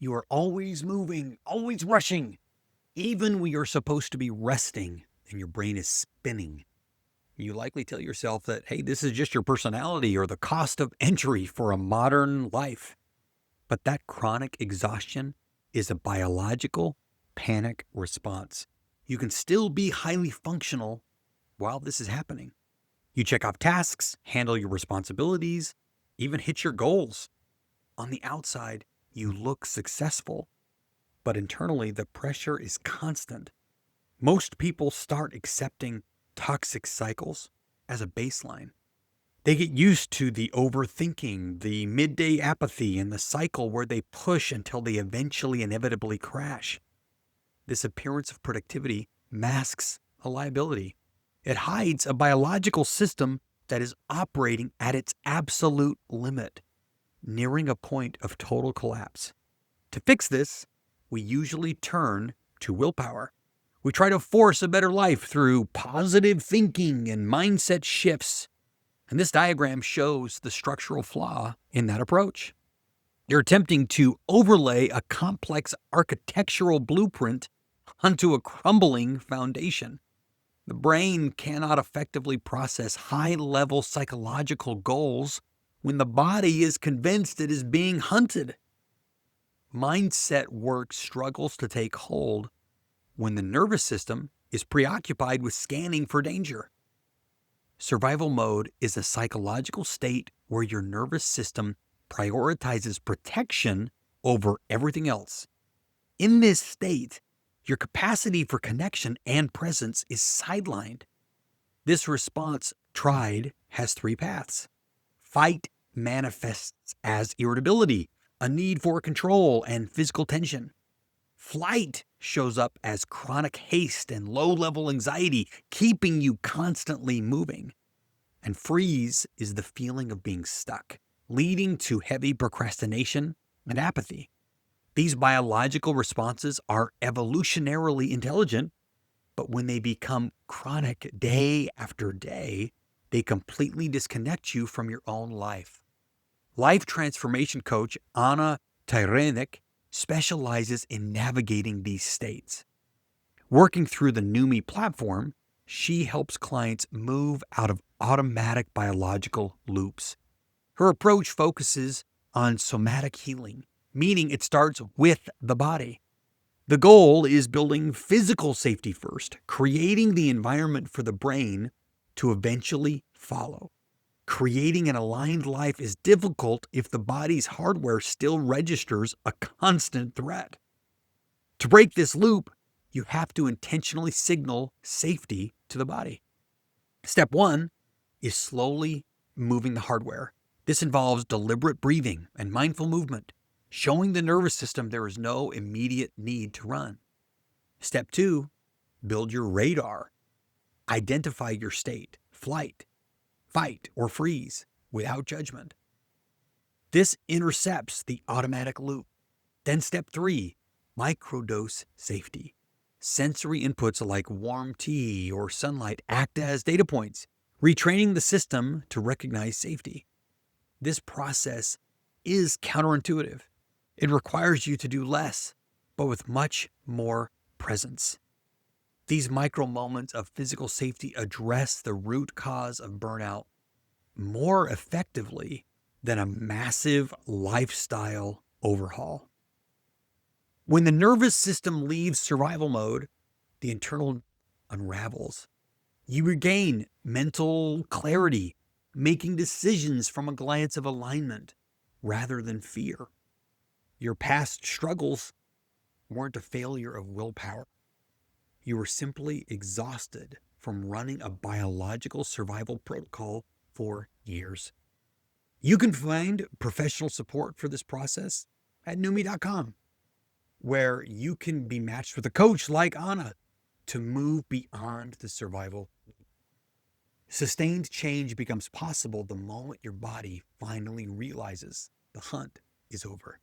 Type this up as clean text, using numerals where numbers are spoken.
You are always moving, always rushing, even when you're supposed to be resting and your brain is spinning. You likely tell yourself that, hey, this is just your personality or the cost of entry for a modern life. But that chronic exhaustion is a biological panic response. You can still be highly functional while this is happening. You check off tasks, handle your responsibilities, even hit your goals. On the outside, you look successful, but internally the pressure is constant. Most people start accepting toxic cycles as a baseline. They get used to the overthinking, the midday apathy, and the cycle where they push until they eventually inevitably crash. This appearance of productivity masks a liability. It hides a biological system that is operating at its absolute limit, nearing a point of total collapse. To fix this, we usually turn to willpower. We try to force a better life through positive thinking and mindset shifts. And this diagram shows the structural flaw in that approach. You're attempting to overlay a complex architectural blueprint onto a crumbling foundation. The brain cannot effectively process high-level psychological goals when the body is convinced it is being hunted. Mindset work struggles to take hold when the nervous system is preoccupied with scanning for danger. Survival mode is a psychological state where your nervous system prioritizes protection over everything else. In this state, your capacity for connection and presence is sidelined. This response, tried, has three paths. Fight manifests as irritability, a need for control, and physical tension. Flight shows up as chronic haste and low-level anxiety, keeping you constantly moving. And freeze is the feeling of being stuck, leading to heavy procrastination and apathy. These biological responses are evolutionarily intelligent, but when they become chronic day after day, they completely disconnect you from your own life. Life transformation coach Anna Tarionek specializes in navigating these states. Working through the Noomii platform, she helps clients move out of automatic biological loops. Her approach focuses on somatic healing, meaning it starts with the body. The goal is building physical safety first, creating the environment for the brain to eventually follow. Creating an aligned life is difficult if the body's hardware still registers a constant threat. To break this loop, you have to intentionally signal safety to the body. Step one is slowly moving the hardware. This involves deliberate breathing and mindful movement, showing the nervous system there is no immediate need to run. Step two, build your radar. Identify your state, flight, fight, or freeze without judgment. This intercepts the automatic loop. Then step three, microdose safety. Sensory inputs like warm tea or sunlight act as data points, retraining the system to recognize safety. This process is counterintuitive. It requires you to do less, but with much more presence. These micro moments of physical safety address the root cause of burnout more effectively than a massive lifestyle overhaul. When the nervous system leaves survival mode, the internal unravels. You regain mental clarity, making decisions from a glance of alignment rather than fear. Your past struggles weren't a failure of willpower. You were simply exhausted from running a biological survival protocol for years. You can find professional support for this process at Noomii.com, where you can be matched with a coach like Anna to move beyond the survival. Sustained change becomes possible the moment your body finally realizes the hunt is over.